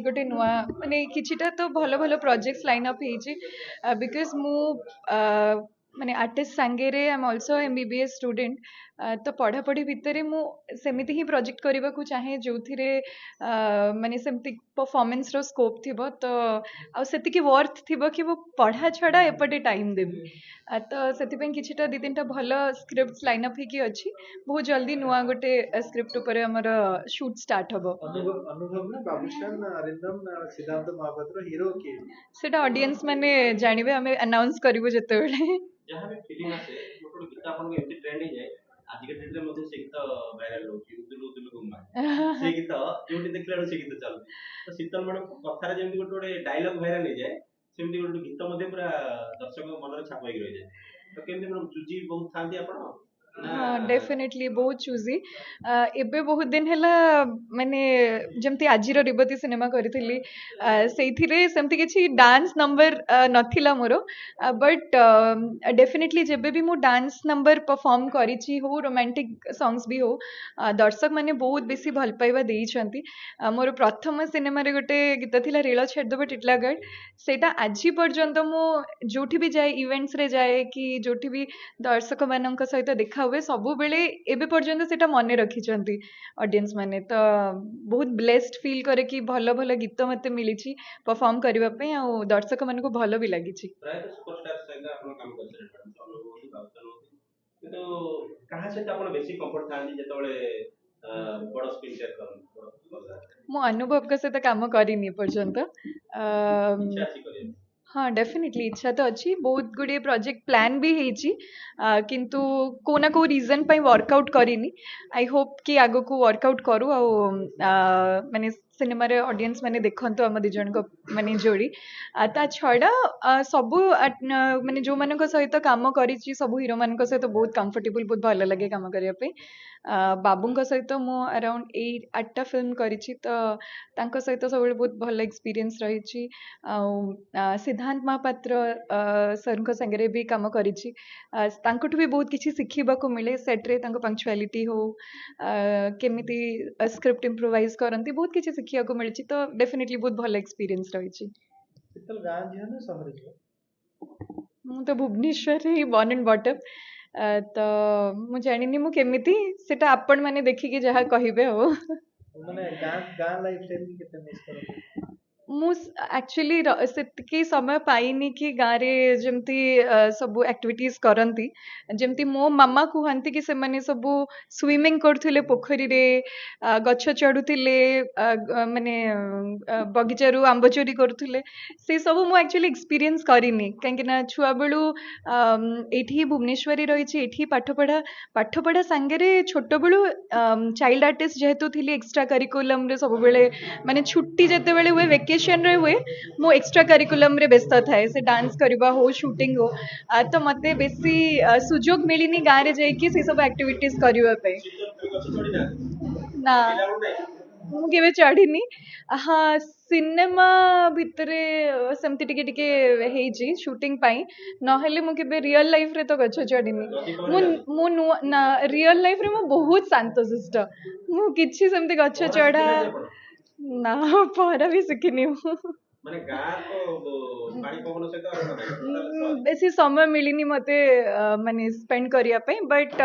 गोटे नुआ माने किछिटा तो भलो भलो प्रोजेक्ट्स लाइन अप हेछि बिकॉज मु माने आर्टिस्ट सांगे रे I am also MBBS student तो पढ़ा पढ़ी भितर मु सेमिति ही प्रोजेक्ट करबा को चाहे जोथिरे माने सेमति परफॉर्मेंस रो स्कोप थिबो तो आ सेति की वर्थ थिबो कि वो पढ़ा छड़ा एपटे टाइम देबी तो सेति पे किछिटा दी तीनटा भलो स्क्रिप्ट्स लाइन अप हेकी अछि बहुत जल्दी नुआ गोटे स्क्रिप्ट ऊपर हमर शूट स्टार्ट हबो अनुभव ना बाबूशान अरिंदम सिद्धांत महापात्र हीरो के सेटा ऑडियंस माने जानिबे हमें अनाउंस करिवो जते बेले जहाँ भी फिल्म आसे गोटे गीत आपन एमती ट्रेंड हो जाए आज के डेट रे मध्ये से गीत वायरल होची उदुल उदुल गुम्मा से गीत जोटी देखला से गीत चल तो शीतल मैडम कथारे जेमती गोटे डायलॉग वायरल हो जाए सेमती गोटे गीत मध्ये पूरा दर्शक मन रे छाप होई रह जाए तो केमती मैडम चूजी बहुत थांती आपन हाँ डेफिनेटली बहुत चूजी एबे बहुत दिन हैला माने जमती आजिर रेवती सिनेमा करिथिली सेइथिरे सेमती किछि डांस नंबर नथिला मोरो बट डेफिनेटली जेबे भी मु डांस नंबर परफॉर्म करिछि हो रोमांटिक सॉन्ग्स भी हो दर्शक माने बहुत बेसी भल पाइबा देइछंती मोर प्रथम सिनेमा रे गोटे गीत थिला रेल छेडदबे टिटलागढ़ सेटा आजि पर्यंत मु जोठी भी जाए इवेंट्स रे जाए कि जोठी भी दर्शक मानक सहित देखा हुए सबु बेले एबे पर्यंत सेटा मने रखिचंती ऑडियंस माने तो बहुत ब्लेस्ड फील करे कि भलो भलो गीत मते मिलिछि परफॉर्म करबा पे आ दर्शक मानको भलो भी लागिछि प्राय तो सुपरस्टार सहित आपन काम करछन मैडम अनुभव बाबूशान किंतु कहाँ से आपन बेसी कंफर्ट थांती जेतबेले बड़ स्क्रीन शेयर करन मु अनुभव के सहित काम करिनि पर्यंत इच्छा अछि करे हाँ डेफिनेटली इच्छा तो अच्छी बहुत गुड़े प्रोजेक्ट प्लान भी हेची किंतु को ना को रीजन पे वर्कआउट करिनी आई होप कि आगो को वर्कआउट करू आ माने सिनेमा रे ऑडियंस माने देखंतो हम दिजन को माने जोड़ी ता छड़ा सबु माने जो मानक सहित काम करिछि सबु हीरो मानक सहित बहुत कंफर्टेबल बहुत भलो लगे काम करिया पे बाबूंक सहित मु अराउंड 8टा फिल्म करिछि तो तांको सहित सब बहुत भलो एक्सपीरियंस रहिछि सिद्धांत महापात्र सर संगे भी कम करिछि तांकोठु भी बहुत किछि सिखिबाको मिले सेट रे तांको पंक्चुअलिटी हो केमिति स्क्रिप्ट इम्प्रोवाइज करंती बहुत किछि सिखियाको मिलछि तो डेफिनेटली बहुत भलो एक्सपीरियंस रहिछि शीतल गाँ जी ना शहर जी मु तो भुवनेश्वर रे बॉर्न एंड बॉटअप तो मु जानिनी मु केमिति सेटा आपण माने देखिके जहा कहिबे हो माने गाँ गाँ लाइफ स्टाइल की कितने मिस करते मु एक्चुअली सेतिकी समय पाइनी कि गाँव जमती सब एक्टिविटीज करती जमती मो मामा कहती कि से माने सब स्विमिंग करथुले पोखरी रे गछ चढ़ुले माने बगीचारू आंब चोरी करथुले से सब मु एक्चुअली एक्सपीरियंस करिनी कहीं ना छुआ बेलू एठी भुवनेश्वरी रही एठी पाठपढ़ा सांगे छोट बेलू चाइल्ड आर्टिस्ट जेहेतु थी एक्स्ट्रा करिकुलम रे सब बेले माने छुट्टी जेते बेले हुए वेकेशन रे हुए मो एक्स्ट्रा करिकुलम रे व्यस्त थाए से डांस करबा हो शूटिंग हो तो मते बेसी सुजोग मिलिनी गाँ रे जाई कि से सब एक्टिविटीज करबा पे ना मु केबे चढ़िनी हाँ सिनेमा भितरे सेमती टिके टिके हेजी शूटिंग पाई नहेले मु केबे रियल लाइफ रे तो गछ चढ़िनी मु ना रियल लाइफ रे मु बहुत शांतशिष्ट मु किछि सेमती गछ चढ़ा ना पहरा भी सिखिनी मु माने गाँ तो पानी पवन सहित बेसी समय मिलिनी मते माने स्पेंड करिया पे बट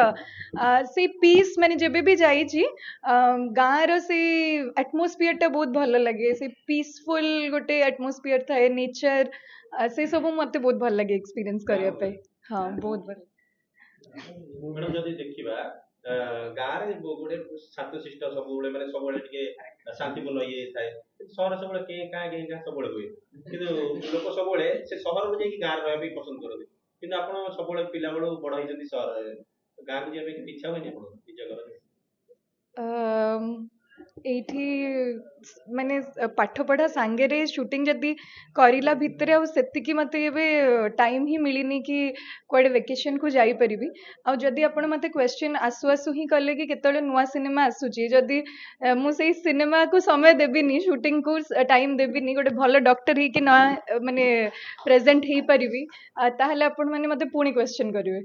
से पीस माने जेबे भी जाइछि गाँ रो से एटमॉस्फियर टा बहुत भलो लगे से पीसफुल गोटे एटमॉस्फियर थाए नेचर से सब मते बहुत भल लगे एक्सपीरियंस करिया पे हाँ बहुत भल मैडम जदि देखिबा गाँ रे गोटे शांतशिष्ट सब माने सब टिके शांतिपूर्ण ये थाए सहर सब के का सब हुए किंतु लोक सब से सहर में जाई गाँ रहबे पसंद करते किंतु आपण सब पिला बेलू बड़ होइछन्ती सहर गाँ को जेबे इच्छा होइनी आपण निज घर एठी माने पाठ पढ़ा सांगे रे शूटिंग जदी करिला भितरे आ सेतिकी मते एबे टाइम ही मिलिनी कि कोडे वेकेशन को जाई परिबी आ जदी आपण मते क्वेश्चन आसु आसु ही कले कि केतले नुवा सिनेमा आसुची जदी मु सेही सिनेमा को समय देबिनी शूटिंग को टाइम देबिनी गोटे भलो डॉक्टर ही कि ना माने प्रेजेंट ही परिबी ताहले आपण माने मते पुणी क्वेश्चन करिवे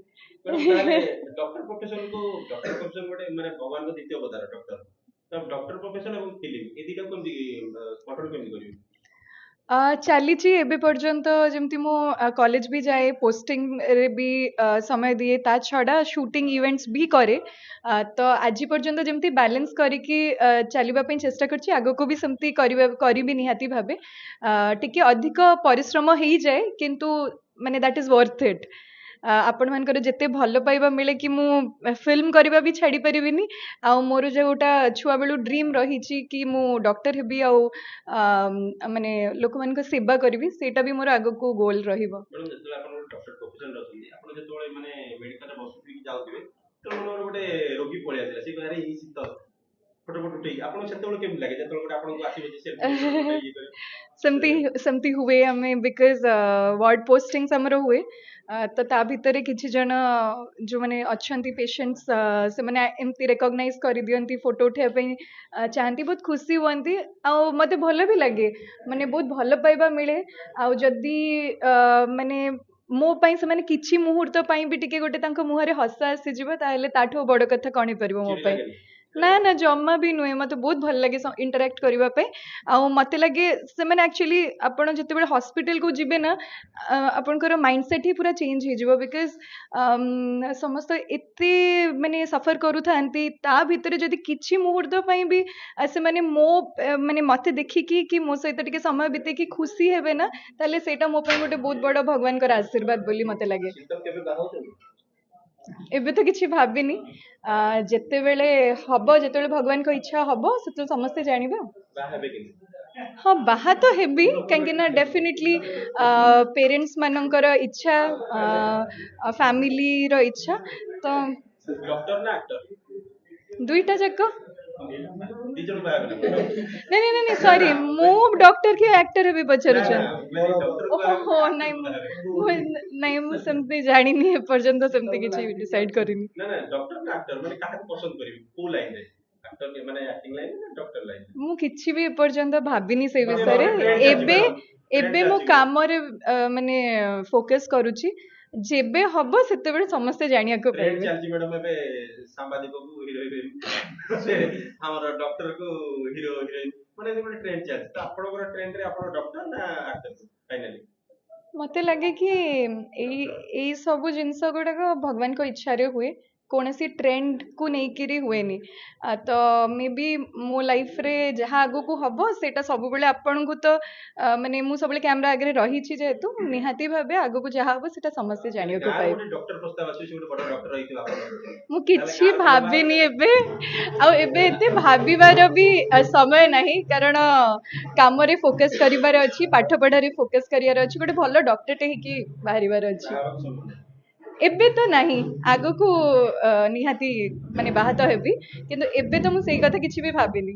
डॉक्टर प्रोफेशन गोटे माने भगवान को द्वितीय अवतार डॉक्टर ତ ଡକ୍ଟର ପ୍ରୋଫେସନ ଏବଂ ଫିଲ୍ମ ଏ ଦିଟା କେମିତି କଣ୍ଟ୍ରୋଲ କେମିତି କରିବେ? ଚାଲିଛି ଏବେ ପର୍ଯ୍ୟନ୍ତ ଯେମିତି ମୁଁ କଲେଜ ବି ଯାଏ ପୋଷ୍ଟିଂ ରେ ବି ସମୟ ଦିଏ ତା ଛଡ଼ା ସୁଟିଂ ଇଭେଣ୍ଟସ୍ ବି କରେ ତ ଆଜି ପର୍ଯ୍ୟନ୍ତ ଯେମିତି ବାଲାନ୍ସ କରିକି ଚାଲିବା ପାଇଁ ଚେଷ୍ଟା କରିଛି ଆଗକୁ ବି ସେମିତି କରିବି ନିହାତି ଭାବେ ଟିକେ ଅଧିକ ପରିଶ୍ରମ ହେଇଯାଏ କିନ୍ତୁ ମାନେ ଦ୍ୟାଟ୍ ଇଜ୍ ବର୍ଥ ଇଟ୍ ଆପଣମାନଙ୍କର ଯେତେ ଭଲ ପାଇବା ମିଳେ କି ମୁଁ ଫିଲ୍ମ କରିବା ବି ଛାଡ଼ି ପାରିବିନି ଆଉ ମୋର ଯୋଉଟା ଛୁଆବେଳୁ ଡ୍ରିମ୍ ରହିଛି କି ମୁଁ ଡକ୍ଟର ହେବି ଆଉ ମାନେ ଲୋକମାନଙ୍କ ସେବା କରିବି ସେଇଟା ବି ମୋର ଆଗକୁ ଗୋଲ୍ ରହିବ। ମ୍ୟାଡ଼ାମ ଯେତେବେଳେ ଆପଣ ଗୋଟେ ଡକ୍ଟର ପ୍ରୋଫେସନରେ ଅଛନ୍ତି ଆପଣ ଯେତେବେଳେ ମାନେ ମେଡିକାଲରେ ବସୁଥିବେ କି ଯାଉଥିବେ ତ ମନେକର ଗୋଟେ ରୋଗୀ ପଳେଇ ଆସିଲା ସେ କହିଲା ଏଇ ଶୀତ ଫଟୋ ଫଟୋ ଉଠେଇକି ଆପଣଙ୍କୁ ସେତେବେଳେ କେମିତି ଲାଗେ ଯେତେବେଳେ ଗୋଟେ ଆପଣଙ୍କୁ ଆସିବ ଯେ ସେଲ୍ଫି ଇଏ କରିବେ? ସେମିତି ସେମିତି ହୁଏ ଆମେ ବିକଜ ୱାର୍ଡ ପୋଷ୍ଟିଂସ୍ ଆମର ହୁଏ ତ ତା ଭିତରେ କିଛି ଜଣ ଯୋଉମାନେ ଅଛନ୍ତି ପେସେଣ୍ଟସ୍ ସେମାନେ ଏମିତି ରେକଗ୍ନାଇଜ୍ କରିଦିଅନ୍ତି ଫଟୋ ଉଠେଇବା ପାଇଁ ଚାହାନ୍ତି ବହୁତ ଖୁସି ହୁଅନ୍ତି ଆଉ ମୋତେ ଭଲ ବି ଲାଗେ ମାନେ ବହୁତ ଭଲ ପାଇବା ମିଳେ ଆଉ ଯଦି ମାନେ ମୋ ପାଇଁ ସେମାନେ କିଛି ମୁହୂର୍ତ୍ତ ପାଇଁ ବି ଟିକେ ଗୋଟେ ତାଙ୍କ ମୁହଁରେ ହସ ଆସିଯିବ ତାହେଲେ ତାଠୁ ବଡ଼ କଥା କ'ଣ ହେଇପାରିବ ମୋ ଚିଡି ପାଇଁ। ଲାଗେନି? ନା ନା ଜମା ବି ନୁହେଁ ମୋତେ ବହୁତ ଭଲ ଲାଗେ ଇଣ୍ଟରାକ୍ଟ କରିବା ପାଇଁ ଆଉ ମୋତେ ଲାଗେ ସେମାନେ ଆକ୍ଚୁଆଲି ଆପଣ ଯେତେବେଳେ ହସ୍ପିଟାଲକୁ ଯିବେ ନା ଆପଣଙ୍କର ମାଇଣ୍ଡ ସେଟ୍ ହିଁ ପୁରା ଚେଞ୍ଜ ହେଇଯିବ ବିକଜ ସମସ୍ତେ ଏତେ ମାନେ ସଫର କରୁଥାନ୍ତି ତା ଭିତରେ ଯଦି କିଛି ମୁହୂର୍ତ୍ତ ପାଇଁ ବି ସେମାନେ ମାନେ ମୋତେ ଦେଖିକି କି ମୋ ସହିତ ଟିକେ ସମୟ ବିତେଇକି ଖୁସି ହେବେ ନା ତାହେଲେ ସେଇଟା ମୋ ପାଇଁ ଗୋଟେ ବହୁତ ବଡ଼ ଭଗବାନଙ୍କର ଆଶୀର୍ବାଦ ବୋଲି ମୋତେ ଲାଗେ। ଶୀତଲ କେବେ ବାହା ହଉଛନ୍ତି? ଏବେ ତ କିଛି ଭାବିନି ଯେତେବେଳେ ହବ ଯେତେବେଳେ ଭଗବାନଙ୍କ ଇଚ୍ଛା ହବ ସେତେବେଳେ ସମସ୍ତେ ଜାଣିବେ ଆଉ। ବାହା ହେବେ କିନ୍ତୁ? ହଁ ବାହା ତ ହେବି କାହିଁକି ନା ଡେଫିନେଟଲି ପେରେଣ୍ଟସ୍ ମାନଙ୍କର ଇଚ୍ଛା ଫ୍ୟାମିଲିର ଇଚ୍ଛା ତ ଡକ୍ଟର ନା ଆକ୍ଟର? ଦୁଇଟା ଯାକ। ଦି ଜଣ ବାହା ହେବେ ନା? ନାଇଁ ନାଇଁ ନାଇଁ ସରି ମୁଁ ଡକ୍ଟର କି ଆକ୍ଟର ହେବି ନା ପଚାରୁଛନ୍ତି? ମାନେ ଡକ୍ଟର ବାହା ଓହୋ ହେବେ ନାଇଁ ନା ବାହା ହେବେ? ନାଇଁ ମୁଁ ସେମିତି ଜାଣିନି ଏପର୍ଯ୍ୟନ୍ତ ସେମିତି କିଛି ଡିସାଇଡ୍ କରିନି। ନା ନା ଡକ୍ଟର ନା ଆକ୍ଟର ମାନେ କାହାକୁ ପସନ୍ଦ କରିବେ କୋଉ ଲାଇନରେ ଆକ୍ଟର ମାନେ ଆକ୍ଟିଂ ଲାଇନ ନା ଡକ୍ଟର ଲାଇନ? ମୁଁ କିଛି ବି ଏପର୍ଯ୍ୟନ୍ତ ଭାବିନି ସେଇ ମାନେ ବିଷୟରେ ଟ୍ରେଣ୍ଡ ଚାଲିଛି ଏବେ ମ୍ୟାଡାମ ଟ୍ରେଣ୍ଡ ଏବେ ମୋ ଚାଲିଛି କାମରେ ମାନେ ଫୋକସ୍ କରୁଛି ଯେବେ ହବ ସେତେବେଳେ ସମସ୍ତେ ଜାଣିବାକୁ ଟ୍ରେଣ୍ଡ ପାଇବେ। ଚାଲିଛି ମ୍ୟାଡାମ ଏବେ ସାମ୍ବାଦିକକୁ ହିରୋ ହିରୋଇନ ସେ ଆମର ଡକ୍ଟରକୁ ହିରୋ ହିରୋଇନ ମାନେ ଗୋଟେ ଟ୍ରେଣ୍ଡ ଚାଲିଛି ତ ଆପଣଙ୍କର ଟ୍ରେଣ୍ଡରେ ଆପଣ ଡକ୍ଟର ନା ଆକ୍ଟର ଫାଇନାଲି? ମତେ ଲାଗେ କି ଏଇ ସବୁ ଜିନିଷ ଗୁଡାକ ଭଗବାନଙ୍କ ଇଚ୍ଛାରେ ହୁଏ କୌଣସି ଟ୍ରେଣ୍ଡକୁ ନେଇକିରି ହୁଏନି ତ ମେ ବି ମୋ ଲାଇଫରେ ଯାହା ଆଗକୁ ହବ ସେଇଟା ସବୁବେଳେ ଆପଣଙ୍କୁ ତ ମାନେ ମୁଁ ସବୁବେଳେ କ୍ୟାମେରା ଆଗରେ ରହିଛି ଯେହେତୁ ନିହାତି ଭାବେ ଆଗକୁ ଯାହା ହବ ସେଇଟା ସମସ୍ତେ ମାନେ ଜାଣିବାକୁ ଗାଁରେ ପାଇବେ। ଗୋଟେ ଡକ୍ଟର ପ୍ରସ୍ତାବ ଅଛି ସେ ଗୋଟେ ବଡ ଡକ୍ଟର ହେଇଥିବ ଆପଣଙ୍କ ମୁଁ ତାହେଲେ କିଛି ଗାଁର ପିଲା ବାହା ଭାବିନି ହେବେ? ଏବେ ଆଉ ଏବେ ଏତେ ଭାବିବାର ବି ସମୟ ନାହିଁ କାରଣ କାମରେ ଫୋକସ୍ କରିବାର ଅଛି ପାଠ ପଢାରେ ଫୋକସ୍ କରିବାର ଅଛି ଗୋଟେ ଭଲ ଡକ୍ଟରଟେ ହେଇକି ବାହାରିବାର ଅଛି। ବାହା ହେବାକୁ ସମୟ ନାହିଁ। ଏବେ ତ ନାହିଁ ଆଗକୁ ନିହାତି ମାନେ ବାହା ତ ହେବି କିନ୍ତୁ ଏବେ ତ ମୁଁ ସେଇ କଥା କିଛି ବି ଭାବିନି।